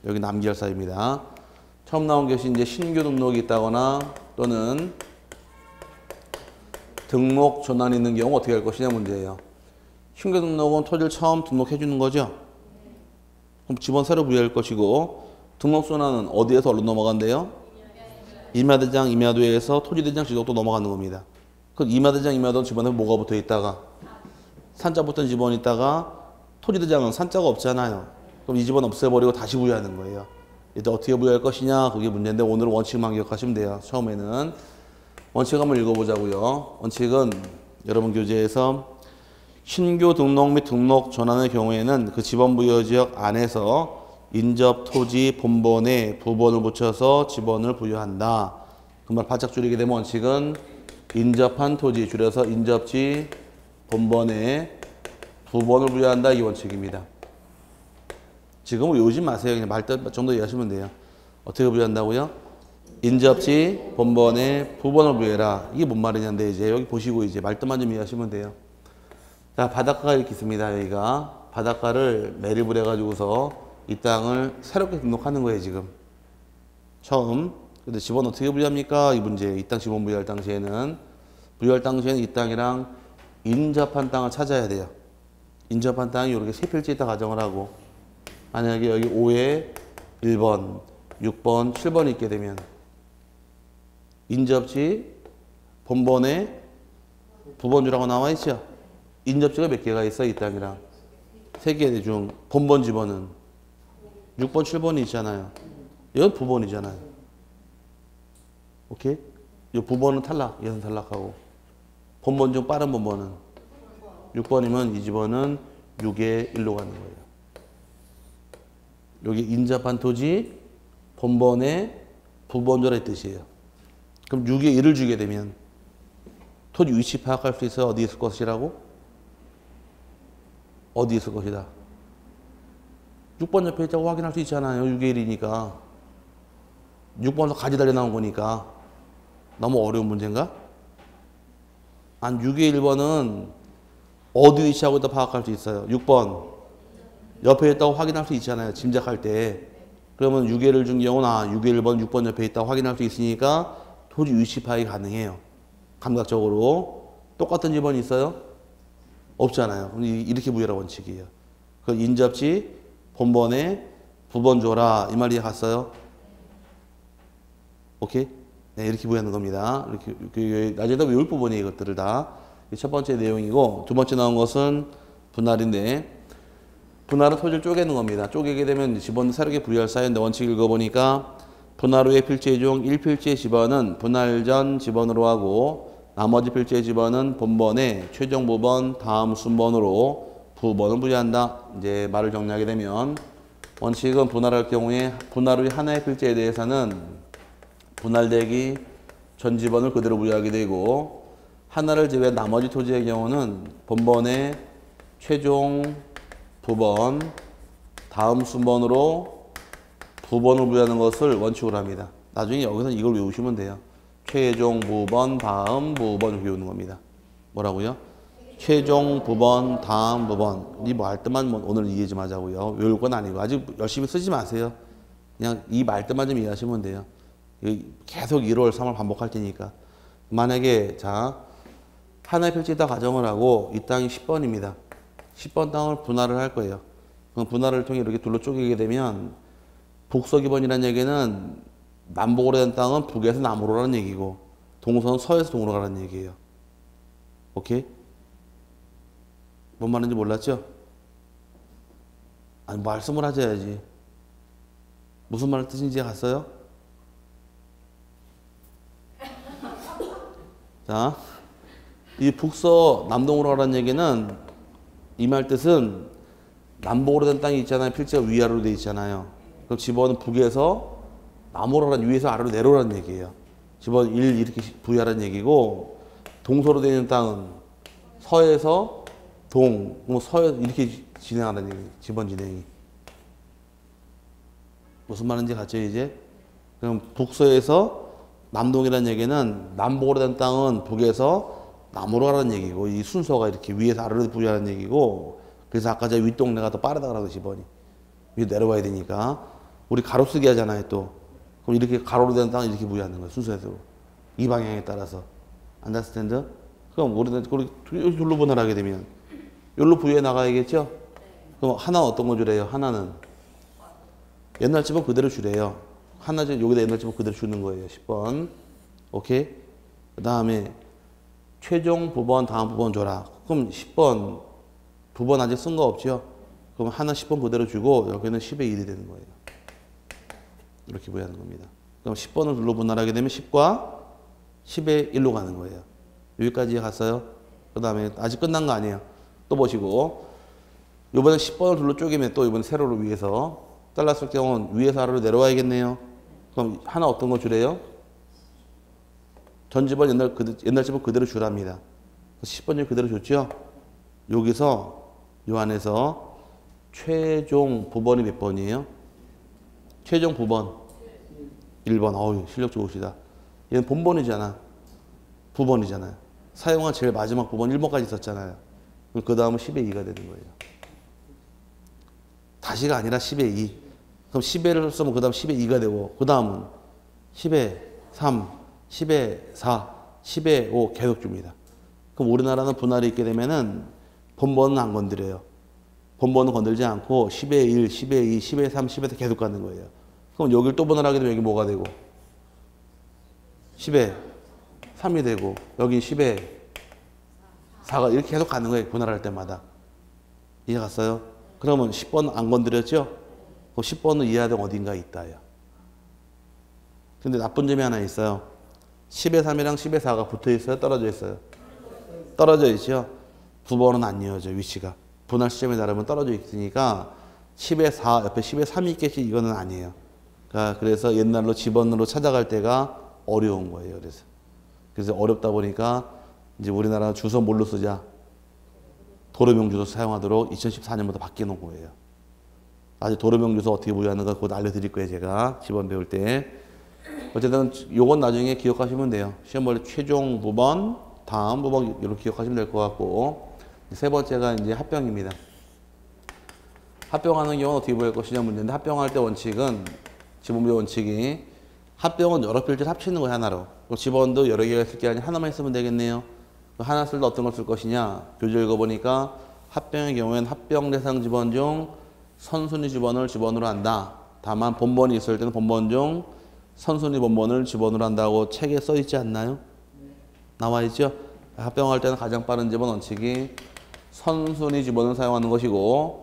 여기 남기할 사입니다. 처음 나온 것이 이제 신규 등록이 있다거나 또는 등록 전환이 있는 경우 어떻게 할 것이냐 문제예요. 신규 등록은 토지를 처음 등록해 주는 거죠. 그럼 지번 새로 부여할 것이고 등록 전환은 어디에서 얼른 넘어간대요? 임야대장, 임야도에서 토지대장, 지적도 넘어가는 겁니다. 그 임야대장, 임야도 지번에 뭐가 붙어 있다가 산자 붙은 지번이 있다가 토지대장은 산자가 없잖아요. 그럼 이 지번 없애버리고 다시 부여하는 거예요. 이때 어떻게 부여할 것이냐 그게 문제인데 오늘은 원칙만 기억하시면 돼요. 처음에는 원칙 한번 읽어보자고요. 원칙은 여러분 교재에서 신규 등록 및 등록 전환의 경우에는 그 지번 부여 지역 안에서 인접 토지 본번에 부번을 붙여서 지번을 부여한다. 그 말 바짝 줄이게 되면 원칙은 인접한 토지 줄여서 인접지 본번에 부번을 부여한다 이 원칙입니다. 지금 외우지 마세요. 그냥 말 정도 이해하시면 돼요. 어떻게 부여한다고요? 인접지 본번에 부번을 부여해라. 이게 뭔 말이냐인데 이제 여기 보시고 이제 말뜻만 좀 이해하시면 돼요. 자, 바닷가가 이렇게 있습니다. 여기가 바닷가를 매립을 해가지고서 이 땅을 새롭게 등록하는 거예요 지금. 처음. 근데 지번 어떻게 부여합니까? 이 문제. 이 땅 지번 부여할 당시에는 이 땅이랑 인접한 땅을 찾아야 돼요. 인접한 땅이 이렇게 세 필지 있다 가정을 하고 만약에 여기 5에 1번, 6번, 7번이 있게 되면 인접지 본번에 부번주라고 나와 있죠. 인접지가 몇 개가 있어 이 땅이랑 3개 중 본번 지번은 6번, 7번이 있잖아요. 이건 부번이잖아요. 오케이? 이 부번은 탈락, 얘는 탈락하고 본번 중 빠른 본번은 6번이면 이 집원은 6의 1로 가는 거예요. 여기 인접한 토지 본번에 부번조라의 뜻이에요. 그럼 6의 1을 주게 되면 토지 위치 파악할 수 있어요. 어디 있을 것이라고? 어디 있을 것이다. 6번 옆에 있다고 확인할 수 있잖아요. 6의 1이니까. 6번에서 가지 달려 나온 거니까. 너무 어려운 문제인가? 한 6의 1번은 어디 위치하고 있다 파악할 수 있어요. 6번 옆에 있다고 확인할 수 있잖아요. 짐작할 때. 그러면 6의 1을 준 경우는 6의 1번 6번 옆에 있다고 확인할 수 있으니까 토지 위치 파악이 가능해요. 감각적으로. 똑같은 집원이 있어요? 없잖아요. 그럼 이렇게 부여라 원칙이에요. 그 인접지 본번에 부번 줘라 이 말이 갔어요? 오케이? 네, 이렇게 부여하는 겁니다. 이렇게 나중에 다 외울 부분이 이것들을 다. 첫 번째 내용이고 두 번째 나온 것은 분할인데 분할은 토지를 쪼개는 겁니다. 쪼개게 되면 지번 새롭게 부여할 사이인데 원칙 읽어보니까 분할 후의 필지의 중 1필지의 지번은 분할 전 지번으로 하고 나머지 필지의 지번은 본번에 최종 부번 다음 순번으로 부번을 부여한다. 이제 말을 정리하게 되면 원칙은 분할할 경우에 분할 후의 하나의 필지에 대해서는 분할되기 전 지번을 그대로 부여하게 되고 하나를 제외한 나머지 토지의 경우는 본번에 최종 부번 다음 순번으로 부번을 부여하는 것을 원칙으로 합니다. 나중에 여기서 이걸 외우시면 돼요. 최종 부번 다음 부번을 외우는 겁니다. 뭐라고요? 최종 부번 다음 부번. 이 말뜻만 오늘 이해 좀 하자고요. 외울 건 아니고 아직 열심히 쓰지 마세요. 그냥 이 말뜻만 좀 이해하시면 돼요. 계속 1월 3월 반복할 테니까. 만약에 자 하나의 필지에다 가정을 하고 이 땅이 10번입니다. 10번 땅을 분할을 할 거예요. 그럼 분할을 통해 이렇게 둘로 쪼개게 되면 북서기번이라는 얘기는 남북으로 된 땅은 북에서 남으로 가는 얘기고 동서는 서에서 동으로 가는 얘기예요. 오케이? 뭔 말인지 몰랐죠? 아니 말씀을 하셔야지. 무슨 말 뜻인지 갔어요? 자, 이 북서 남동으로 가라는 얘기는 이 말 뜻은 남북으로 된 땅이 있잖아요. 필지가 위아래로 돼 있잖아요. 그럼 집어는 북에서 남으로 가라는 위에서 아래로 내려오라는 얘기예요. 집어는 1 이렇게 부여하라는 얘기고 동서로 되어 있는 땅은 서에서 동, 뭐 서에 이렇게 진행하라는 얘기예요. 집원 진행이. 무슨 말인지 갔죠 이제? 그럼 북서에서 남동이라는 얘기는 남북으로 된 땅은 북에서 남으로 가라는 얘기고 이 순서가 이렇게 위에서 아래로 부여하는 얘기고 그래서 아까 저 윗동네가 더 빠르다 그러고 지번이. 위로 내려와야 되니까. 우리 가로 쓰기 하잖아요 또. 그럼 이렇게 가로로 된 땅 이렇게 부여하는 거예요. 순서대로. 이 방향에 따라서. 안다스탠드? 그럼 우리는 여기로 분할하게 되면 여기로 부여해 나가야겠죠? 그럼 하나는 어떤 거 주래요? 하나는 옛날 집은 그대로 주래요. 하나 여기다 옛날 집은 그대로 주는 거예요. 10번. 오케이? 그 다음에 최종 부번 다음 부번 줘라. 그럼 10번 부번 아직 쓴 거 없죠? 그럼 하나 10번 그대로 주고 여기는 10의 1이 되는 거예요. 이렇게 부여하는 겁니다. 그럼 10번을 둘로 분할하게 되면 10과 10의 1로 가는 거예요. 여기까지 갔어요. 그 다음에 아직 끝난 거 아니에요. 또 보시고 이번에 10번을 둘로 쪼개면 또 이번에 세로로 위에서 잘랐을 경우는 위에서 아래로 내려와야겠네요. 그럼 하나 어떤 거 주래요? 전 집은 옛날 집은 그대로 주랍니다. 10번을 그대로 줬죠? 여기서 요 안에서 최종 부번이 몇 번이에요? 최종 부번 1번. 어우 실력 좋으시다. 얘는 본번이잖아. 부번이잖아요. 사용한 제일 마지막 부번 1번까지 있었잖아요. 그 다음은 10의 2가 되는 거예요. 다시가 아니라 10의 2. 그럼 10회를 쓰면 그 다음 10의 2가 되고 그 다음은 10의 3, 10의 4, 10의 5 계속 줍니다. 그럼 우리나라는 분할이 있게 되면은 본번은 안 건드려요. 본번은 건들지 않고 10의 1, 10의 2, 10의 3, 10의 4 계속 가는 거예요. 그럼 여기를 또 분할하게 되면 여기 뭐가 되고 10의 3이 되고 여기 10의 4가 이렇게 계속 가는 거예요. 분할할 때마다. 이해 갔어요? 그러면 10번 안 건드렸죠? 그럼 10번은 이해하던 어딘가에 있다요. 근데 나쁜 점이 하나 있어요. 10의 3이랑 10의 4가 붙어 있어요? 떨어져 있어요? 떨어져 있죠? 9번은 안 이어져 위치가. 분할 시점에 따르면 떨어져 있으니까 10의 4 옆에 10의 3이 있겠지 이거는 아니에요. 그래서 옛날로 집원으로 찾아갈 때가 어려운 거예요. 그래서 어렵다 보니까 이제 우리나라 주소 뭘로 쓰자? 도로명 주소 사용하도록 2014년부터 바뀌어 놓은 거예요. 아직 도로명 주소 어떻게 부여하는가 그거 알려드릴 거예요. 제가 집원 배울 때. 어쨌든 요건 나중에 기억하시면 돼요. 시험 볼 때 최종 부번, 다음 부번 이렇게 기억하시면 될 것 같고 세 번째가 이제 합병입니다. 합병하는 경우는 어떻게 부여할 것이냐 문제인데 합병할 때 원칙은 지번부의 원칙이 합병은 여러 필지를 합치는 거예요. 하나로. 지번도 여러 개가 있을 게 아니라 하나만 있으면 되겠네요. 하나 쓸 때 어떤 걸 쓸 것이냐 교재 읽어보니까 합병의 경우에는 합병 대상 지번 중 선순위 지번을 지번으로 한다. 다만 본번이 있을 때는 본번 중 선순위 본번을 지번으로 한다고 책에 써 있지 않나요? 나와 있죠? 합병할 때는 가장 빠른 지번 원칙이 선순위 지번을 사용하는 것이고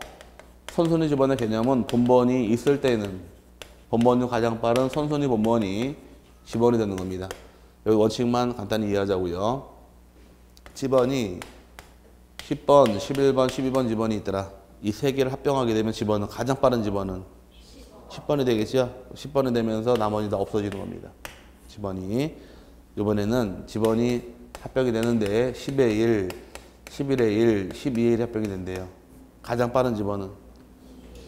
선순위 지번의 개념은 본번이 있을 때는 본번 중 가장 빠른 선순위 본번이 지번이 되는 겁니다. 여기 원칙만 간단히 이해하자고요. 지번이 10번, 11번, 12번 지번이 있더라. 이 세 개를 합병하게 되면 지번은 가장 빠른 지번은 10번이 되겠죠? 10번이 되면서 나머지 다 없어지는 겁니다. 지번이. 이번에는 지번이 합병이 되는데 10의 1, 11의 1, 12의 1이 합병이 된대요. 가장 빠른 지번은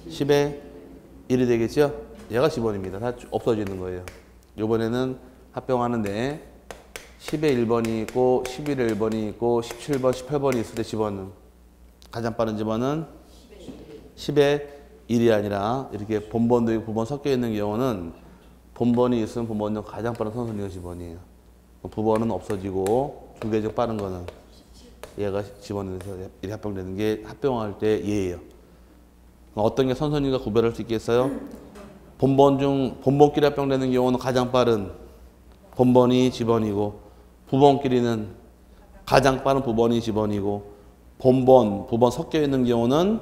10의 1이 되겠죠? 얘가 지번입니다. 다 없어지는 거예요. 이번에는 합병하는데 10의 1번이 있고 11의 1번이 있고 17번, 18번이 있을 때 지번은 가장 빠른 지번은 10의 1이 아니라 이렇게 본번도 있고 부번 섞여 있는 경우는 본번이 있으면 본번 중 가장 빠른 선순위가 지번이에요. 부번은 없어지고 중개적 빠른 거는 얘가 지번이 돼서 이렇게 합병되는 게 합병할 때 얘예요. 어떤 게 선순위가 구별할 수 있겠어요? 본번 중 본번끼리 합병되는 경우는 가장 빠른 본번이 지번이고 부번끼리는 가장 빠른 부번이 지번이고 본번, 부번 섞여 있는 경우는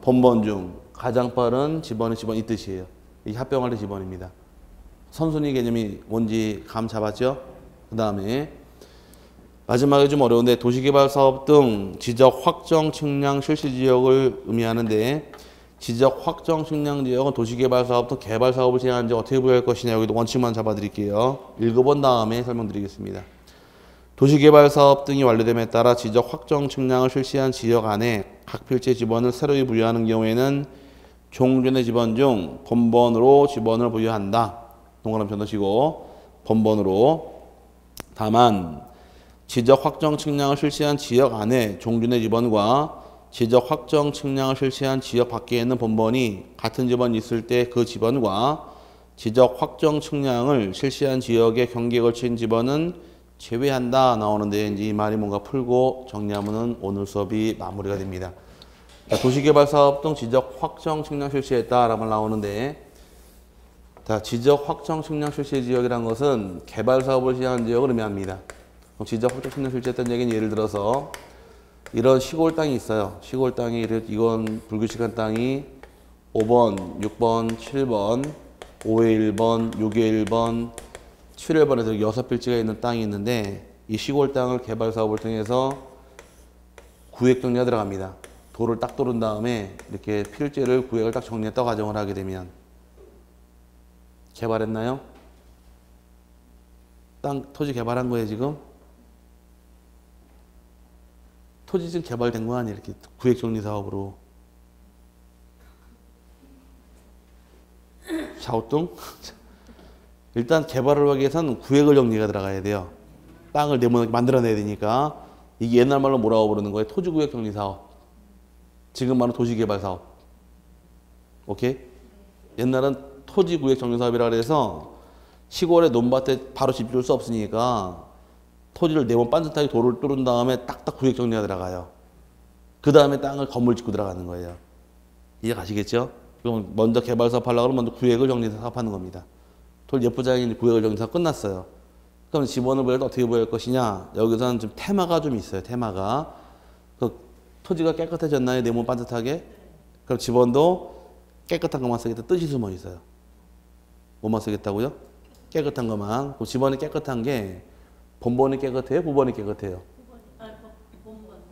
본번 중 가장 빠른 지번이 지번 이 뜻이에요. 이게 합병할 때 지번입니다. 선순위 개념이 뭔지 감 잡았죠? 그 다음에 마지막에 좀 어려운데 도시개발사업 등 지적 확정 측량 실시 지역을 의미하는데 지적 확정 측량 지역은 도시개발사업 등 개발사업을 진행하는지 어떻게 부여할 것이냐 여기도 원칙만 잡아드릴게요. 읽어본 다음에 설명드리겠습니다. 도시개발사업 등이 완료됨에 따라 지적 확정 측량을 실시한 지역 안에 각 필지의 지번을 새로이 부여하는 경우에는 종전의 지번 중 본번으로 지번을 부여한다. 동그라미 쳐놓으시고 본번으로. 다만 지적 확정 측량을 실시한 지역 안에 종전의 지번과 지적 확정 측량을 실시한 지역 밖에 있는 본본이 같은 지번이 있을 때 그 지번과 지적 확정 측량을 실시한 지역의 경계에 걸친 지번은 제외한다 나오는데 이제 이 말이 뭔가 풀고 정리하면은 오늘 수업이 마무리가 됩니다. 자, 도시개발사업 등 지적 확정 측량 실시했다라고 나오는데 자, 지적 확정 측량 실시 지역이란 것은 개발 사업을 시행한 지역을 의미합니다. 그럼 지적 확정 측량 실시했다는 얘기는 예를 들어서 이런 시골 땅이 있어요. 시골 땅이 이건 불규칙한 땅이 5번, 6번, 7번, 5의 1번, 6의 1번, 7의 1번에서 6필지가 있는 땅이 있는데 이 시골 땅을 개발 사업을 통해서 구획 정리가 들어갑니다. 도를 딱 도른 다음에 이렇게 필지를 구획을 딱 정리했다고 가정을 하게 되면 개발했나요? 땅 토지 개발한 거예요 지금? 토지 지금 개발된 거 아니에요? 이렇게 구획 정리 사업으로. 샤오뚱? 일단 개발을 하기 위해서는 구획을 정리가 들어가야 돼요. 땅을 네모나게 만들어내야 되니까 이게 옛날 말로 뭐라고 부르는 거예요? 토지구획 정리 사업. 지금 말은 도시개발 사업. 오케이? 옛날은 토지구획 정리 사업이라 그래서 시골의 논밭에 바로 집 지을 수 없으니까 토지를 네모 반듯하게 도를 뚫은 다음에 딱딱 구획 정리가 들어가요. 그 다음에 땅을 건물 짓고 들어가는 거예요. 이해 가시겠죠? 그럼 먼저 개발 사업 하려고 하면 먼저 구획을 정리해서 사업하는 겁니다. 돌 예쁘장이 구획을 정리해서 끝났어요. 그럼 지번을 부여할 때 어떻게 부여할 것이냐? 여기서는 좀 테마가 좀 있어요. 테마가. 그 토지가 깨끗해졌나요? 네모 반듯하게? 그럼 지번도 깨끗한 것만 쓰겠다. 뜻이 숨어 있어요. 뭐만 쓰겠다고요? 깨끗한 것만. 그럼 지번이 깨끗한 게 본번이 깨끗해요? 부번이 깨끗해요?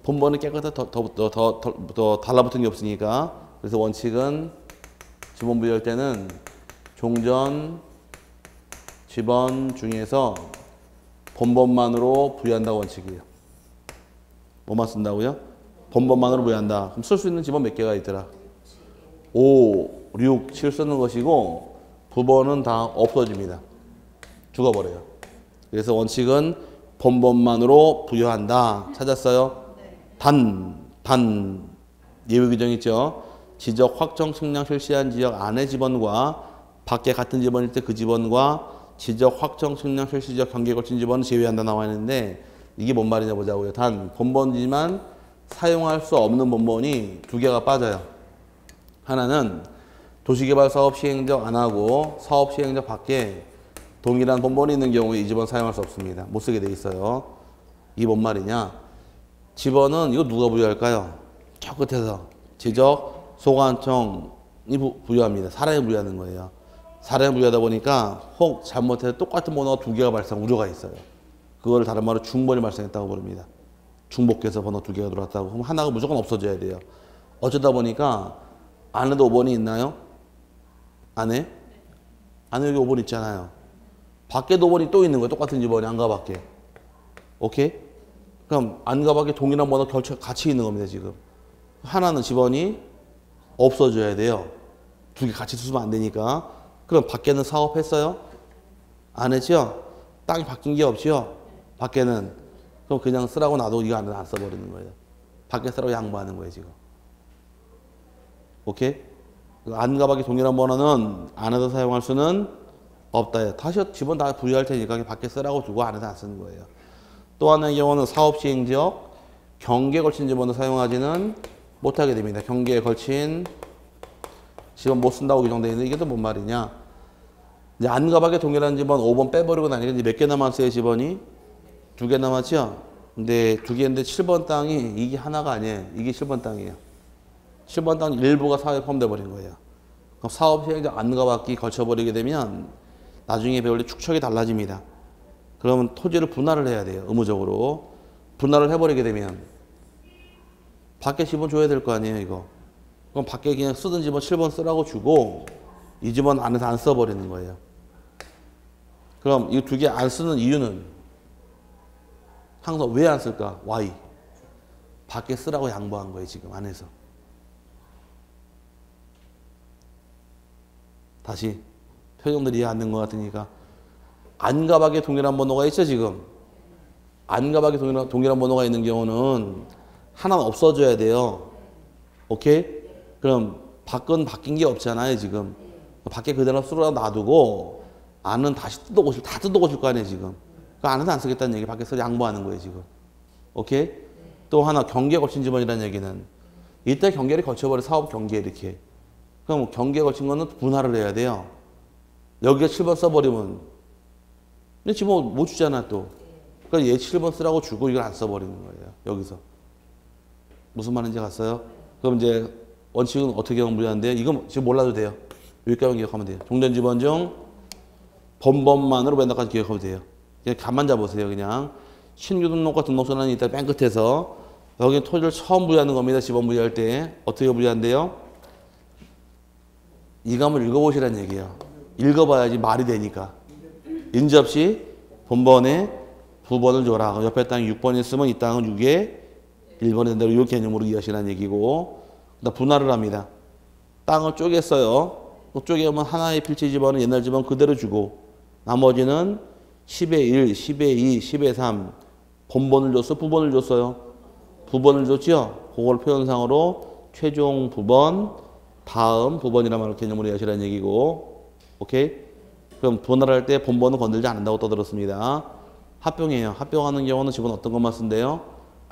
본번이 깨끗해 더 달라붙은 게 없으니까. 그래서 원칙은 지번 부여할 때는 종전 지번 중에서 본번만으로 부여한다고 원칙이에요. 뭐만 쓴다고요? 본번만으로 부여한다. 그럼 쓸 수 있는 지번 몇 개가 있더라? 5, 6, 7 쓰는 것이고 부번은 다 없어집니다. 죽어버려요. 그래서 원칙은 본번만으로 부여한다. 찾았어요? 단 예외 규정 있죠? 지적 확정 측량 실시한 지역 안의 지번과 밖에 같은 지번일 때 그 지번과 지적 확정 측량 실시 지역 경계에 걸친 지번은 제외한다 나와 있는데 이게 뭔 말이냐 보자고요. 단 본번이지만 사용할 수 없는 본번이 두 개가 빠져요. 하나는 도시개발 사업 시행적 안 하고 사업 시행적 밖에 동일한 본번이 있는 경우에 이 지번 사용할 수 없습니다. 못 쓰게 돼 있어요. 이게 뭔 말이냐? 지번은 이거 누가 부여할까요? 저 끝에서 지적 소관청이 부여합니다. 사람이 부여하는 거예요. 사람이 부여하다 보니까 혹 잘못해서 똑같은 번호가 두 개가 발생 우려가 있어요. 그거를 다른 말로 중번이 발생했다고 부릅니다. 중복해서 번호 두 개가 들어왔다고. 그럼 하나가 무조건 없어져야 돼요. 어쩌다 보니까 안에도 5번이 있나요? 안에? 안에 여기 5번 있잖아요. 밖에도 5번이 또 있는 거예요. 똑같은 지번이 안과 밖에. 오케이? 그럼 안과 밖에 동일한 번호 같이 있는 겁니다. 지금. 하나는 지번이 없어져야 돼요. 두 개 같이 쓰면 안 되니까. 그럼 밖에는 사업했어요? 안 했죠? 땅이 바뀐 게 없죠? 밖에는. 그럼 그냥 쓰라고 놔도 이거 안 써버리는 거예요. 밖에 쓰라고 양보하는 거예요, 지금. 오케이? 안과 밖에 동일한 번호는 안에서 사용할 수는 없다. 다시 지번 다 부여할 테니까 밖에 쓰라고 두고 안에서 안 쓰는 거예요. 또 하나의 경우는 사업 시행 지역 경계에 걸친 지번을 사용하지는 못하게 됩니다. 경계에 걸친 지번 못 쓴다고 규정되어 있는데 이게 또 뭔 말이냐? 이제 안과 밖에 동일한 지번 5번 빼버리고 나니까 이제 몇 개 남았어요, 지번이? 2개 남았죠? 근데 2개인데 7번 땅이 이게 하나가 아니에요. 이게 7번 땅이에요. 7번 땅 일부가 사업에 포함돼 버린 거예요. 그럼 사업 시행적 안과 밖이 걸쳐버리게 되면 나중에 배울 때 축척이 달라집니다. 그러면 토지를 분할을 해야 돼요. 의무적으로. 분할을 해버리게 되면 밖에 지번 줘야 될 거 아니에요, 이거. 그럼 밖에 그냥 쓰던 지번 7번 쓰라고 주고 이 지번 안에서 안 써버리는 거예요. 그럼 이 두 개 안 쓰는 이유는 항상 왜 안 쓸까? Why? 밖에 쓰라고 양보한 거예요, 지금 안에서. 다시 표정들이 이해 안 된 것 같으니까 안과 밖에 동일한 번호가 있죠, 지금. 안과 밖에 동일한 번호가 있는 경우는 하나는 없어져야 돼요. 오케이? 그럼 밖은 바뀐 게 없잖아요, 지금. 밖에 그대로 쓸어 놔두고 안은 다시 다 뜯어 고칠 거 아니에요, 지금. 그 안은 안 쓰겠다는 얘기 밖에서 양보하는 거예요, 지금. 오케이? 또 하나 경계에 걸친 집안이라는 얘기는 이때 경계를 거쳐버려 사업 경계에 이렇게. 그럼 경계에 걸친 거는 분할을 해야 돼요. 여기가 7번 써버리면 근데 지금 못 주잖아 또. 그러니까 얘 7번 쓰라고 주고 이걸 안 써버리는 거예요. 여기서. 무슨 말인지 갔어요? 그럼 이제 원칙은 어떻게 정부하는데 이거 지금 몰라도 돼요. 여기까지만 기억하면 돼요. 종전지번 중 본번만으로 맨날까지 기억하면 돼요. 그냥 감만 잡으세요. 그냥 신규 등록과 등록선언이 있다 맨 끝에서 여기 토지를 처음 부여하는 겁니다. 지번 부여할 때 어떻게 부여한대요? 이 감을 읽어보시라는 얘기예요. 읽어봐야지 말이 되니까. 인지 없이 본번에 부번을 줘라. 옆에 땅이 6번 있으면 이 땅은 6에 1번에 된다고 이 개념으로 이해하시라는 얘기고 그다음 분할을 합니다. 땅을 쪼갰어요. 쪼개면 하나의 필지 지번은 옛날 지번 그대로 주고 나머지는 10의 1, 10의 2, 10의 3 본번을 줬어? 부번을 줬어요? 부번을 줬죠? 그걸 표현상으로 최종 부번, 다음 부번이란 말을 개념으로 이해하시라는 얘기고 오케이? 그럼 분할할 때 본번은 건들지 않는다고 떠들었습니다. 합병이에요. 합병하는 경우는 지번 어떤 것만 쓴대요?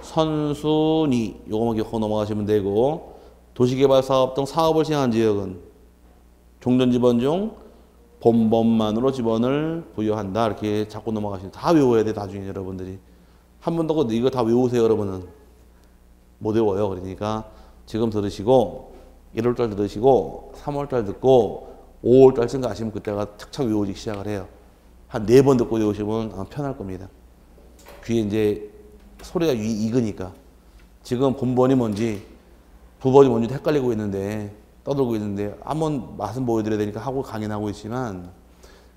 선순위 요거만 기억하고 넘어가시면 되고 도시개발사업 등 사업을 시행한 지역은 종전지번 중 본번만으로 지번을 부여한다. 이렇게 자꾸 넘어가시면 다 외워야 돼. 나중에 여러분들이. 한 번 더 이거 다 외우세요. 여러분은. 못 외워요. 그러니까 지금 들으시고 1월달 들으시고 3월달 듣고 5월달쯤 가시면 그때가 착착 외워지기 시작을 해요. 한 4번 듣고 외우시면 아마 편할 겁니다. 귀에 이제 소리가 익으니까. 지금 본번이 뭔지 부번이 뭔지 헷갈리고 있는데 떠들고 있는데 한번 맛은 보여드려야 되니까 하고 강연하고 있지만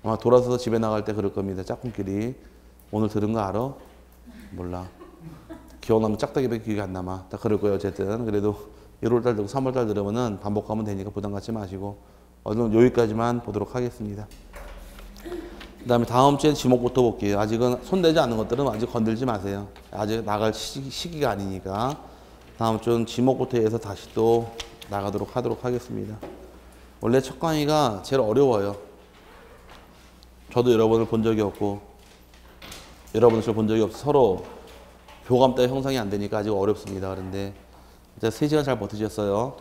아마 돌아서서 집에 나갈 때 그럴 겁니다. 짝꿍끼리. 오늘 들은 거 알아? 몰라. 기억나면 짝짝이밖에 기억이 안 남아. 다 그럴 거예요. 어쨌든. 그래도 1월달 들고 3월달 들으면은 반복하면 되니까 부담 갖지 마시고 오늘 여기까지만 보도록 하겠습니다. 그 다음에 다음 주에 지목부터 볼게요. 아직은 손대지 않는 것들은 아직 건들지 마세요. 아직 나갈 시기가 아니니까. 다음 주는 지목부터 해서 다시 또 나가도록 하도록 하겠습니다. 원래 첫 강의가 제일 어려워요. 저도 여러분을 본 적이 없고 여러분을 저 본 적이 없어 서로 교감 따위 형성이 안 되니까 아직 어렵습니다. 그런데 이제 3시간 잘 버티셨어요.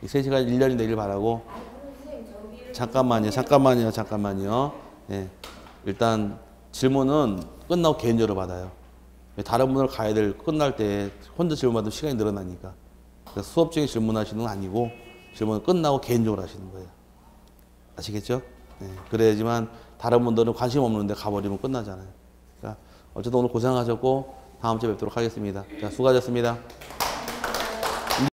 이 3시간 1년이 되길 바라고. 잠깐만요. 예. 일단 질문은 끝나고 개인적으로 받아요. 다른 분을 가야 될 끝날 때 혼자 질문 받으면 시간이 늘어나니까. 그래서 수업 중에 질문하시는 건 아니고 질문은 끝나고 개인적으로 하시는 거예요. 아시겠죠? 네. 그래야지만 다른 분들은 관심 없는데 가버리면 끝나잖아요. 그러니까 어쨌든 오늘 고생하셨고 다음 주에 뵙도록 하겠습니다. 자, 수고하셨습니다.